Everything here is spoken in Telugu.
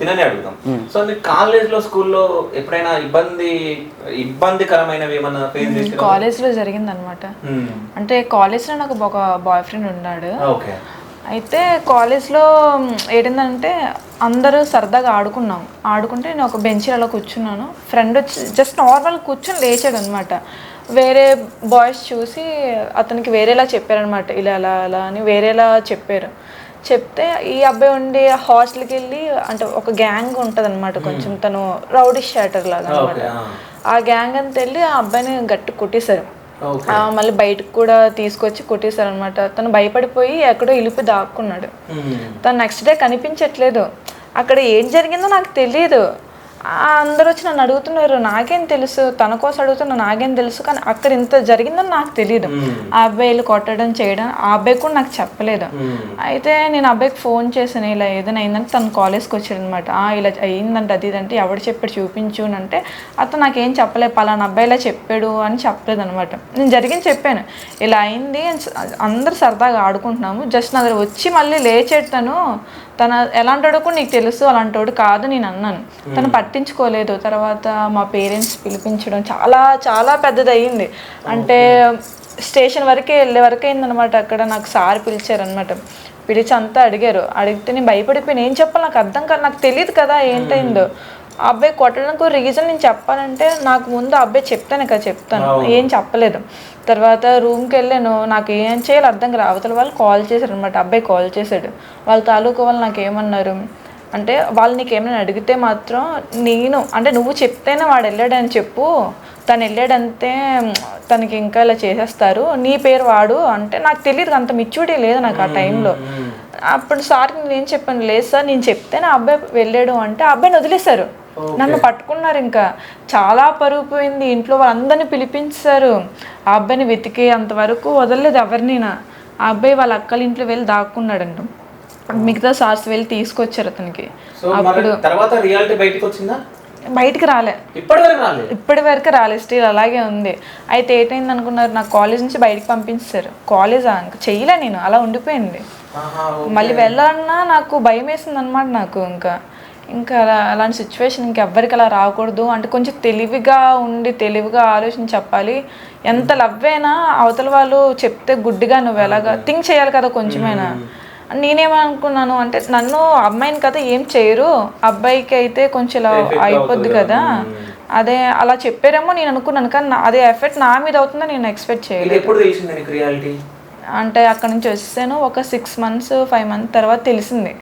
తినని అడుగుతాం. సో మీరు కాలేజ్ లో స్కూల్లో ఎప్పుడైనా ఇబ్బందికరమైనవి ఏమన్నా ఫేస్ చేసి? కాలేజ్ లో జరిగింది అనమాట. అంటే కాలేజ్ లో నాకు ఒక బాయ్ ఫ్రెండ్ ఉన్నాడు. ఓకే. అయితే కాలేజ్లో ఏంటంటే అందరూ సరదాగా ఆడుకుంటే నేను ఒక బెంచ్ అలా కూర్చున్నాను. ఫ్రెండ్ వచ్చి జస్ట్ నార్మల్ కూర్చొని లేచాడు అనమాట. వేరే బాయ్స్ చూసి అతనికి వేరేలా చెప్పారనమాట, ఇలా అలా అలా అని వేరేలా చెప్తే ఈ అబ్బాయి ఉండి హాస్టల్కి వెళ్ళి, అంటే ఒక గ్యాంగ్ ఉంటుంది అనమాట, కొంచెం తను రౌడీ షాటర్ లాగా అనమాట. ఆ గ్యాంగ్ అంతా వెళ్ళి ఆ అబ్బాయిని గట్టి కొట్టేశారు. మళ్ళీ బయటకు కూడా తీసుకొచ్చి కొట్టేశారు అనమాట. తను భయపడిపోయి ఎక్కడో ఇలిపి దాక్కున్నాడు. తను నెక్స్ట్ డే కనిపించట్లేదు. అక్కడ ఏం జరిగిందో నాకు తెలియదు. అందరూ వచ్చి నన్ను అడుగుతున్నారు, నాకేం తెలుసు, తన కోసం అడుగుతున్నా, నాకేం తెలుసు, కానీ అక్కడ ఇంత జరిగిందని నాకు తెలియదు. ఆ అబ్బాయిలు కొట్టడం చేయడం ఆ అబ్బాయి కూడా నాకు చెప్పలేదు. అయితే నేను అబ్బాయికి ఫోన్ చేశాను, ఇలా ఏదైనా అయిందంటే తను కాలేజ్కి వచ్చాడు అనమాట. ఇలా అయిందంటే అది ఇదంటే ఎవడు చెప్పాడు చూపించు అని అంటే అతను నాకేం చెప్పలేదు, పలానా అబ్బాయి ఇలా చెప్పాడు అని చెప్పలేదు అనమాట. నేను జరిగింది చెప్పాను, ఇలా అయింది, అందరు సరదాగా ఆడుకుంటున్నాము, జస్ట్ నా దగ్గర వచ్చి మళ్ళీ లేచేటాను, తన ఎలాంటోడో కూడా నీకు తెలుసు, అలాంటోడు కాదు నేను అన్నాను. తను పట్టించుకోలేదు. తర్వాత మా పేరెంట్స్ పిలిపించడం చాలా చాలా పెద్దది అయ్యింది. అంటే స్టేషన్ వరకే వెళ్ళే వరకు అయిందనమాట. అక్కడ నాకు సార్ పిలిచారనమాట. పిలిచి అంతా అడిగితే నేను భయపడిపోయి ఏం చెప్పాలి నాకు అర్థం కాదు, నాకు తెలియదు కదా ఏంటైందో. ఆ అబ్బాయి కొట్టడానికి రీజన్ నేను చెప్పాలంటే నాకు ముందు ఆ అబ్బాయి చెప్తాను, ఏం చెప్పలేదు. తర్వాత రూమ్కి వెళ్ళాను, నాకు ఏం చేయాలో అర్థం కాదు. అవతల వాళ్ళు కాల్ చేశారు అనమాట. అబ్బాయి కాల్ చేశాడు. వాళ్ళ తాలూకు వాళ్ళు నాకు ఏమన్నారు అంటే, వాళ్ళు నీకు ఏమైనా అడిగితే మాత్రం నువ్వు చెప్తేనే వాడు వెళ్ళాడని చెప్పు, తను వెళ్ళాడంతే తనకి ఇంకా ఇలా చేసేస్తారు, నీ పేరు వాడు అంటే. నాకు తెలియదు, అంత మెచ్యూరిటీ లేదు నాకు ఆ టైంలో. అప్పుడు సార్కి నేను చెప్పాను, లేదు సార్ నేను చెప్తేనే ఆ అబ్బాయి వెళ్ళాడు అంటే ఆ అబ్బాయిని వదిలేశారు. నన్ను పట్టుకున్నారు. ఇంకా చాలా పరుగు పోయింది. ఇంట్లో వాళ్ళందరినీ పిలిపించారు. ఆ అబ్బాయిని వెతికే అంతవరకు వదలలేదు ఎవరిని. ఆ అబ్బాయి వాళ్ళ అక్కల ఇంట్లో వెళ్ళి దాక్కున్నాడంట. మిగతా సార్స్ వెళ్ళి తీసుకొచ్చారు అతనికి. అప్పుడు బయటికి రాలే, ఇప్పటి వరకు రాలేదు, స్టిల్ అలాగే ఉంది. అయితే ఏంటైంది అనుకున్నారు, నాకు కాలేజ్ నుంచి బయటికి పంపించారు. కాలేజా ఇంకా చెయ్యలే, నేను అలా ఉండిపోయింది. మళ్ళీ వెళ్ళాలన్నా నాకు భయం వేసింది అనమాట. నాకు ఇంకా అలాంటి సిచ్యువేషన్ ఇంకెవ్వరికి అలా రాకూడదు అంటే కొంచెం తెలివిగా ఆలోచించి చెప్పాలి. ఎంత లవ్ అయినా అవతల వాళ్ళు చెప్తే గుడ్డిగా నువ్వు ఎలాగా థింక్ చేయాలి కదా కొంచెమైనా. నేనేమనుకున్నాను అంటే, నన్ను అమ్మాయిని కదా ఏం చేయరు, అబ్బాయికి అయితే కొంచెం ఇలా అయిపోద్ది కదా, అదే అలా చెప్పారేమో నేను అనుకున్నాను. కానీ అదే ఎఫెక్ట్ నా మీద అవుతుందో నేను ఎక్స్పెక్ట్ చేయలేదు. అంటే అక్కడ నుంచి వచ్చేసాను, ఒక 6 months 5 months తర్వాత తెలిసింది.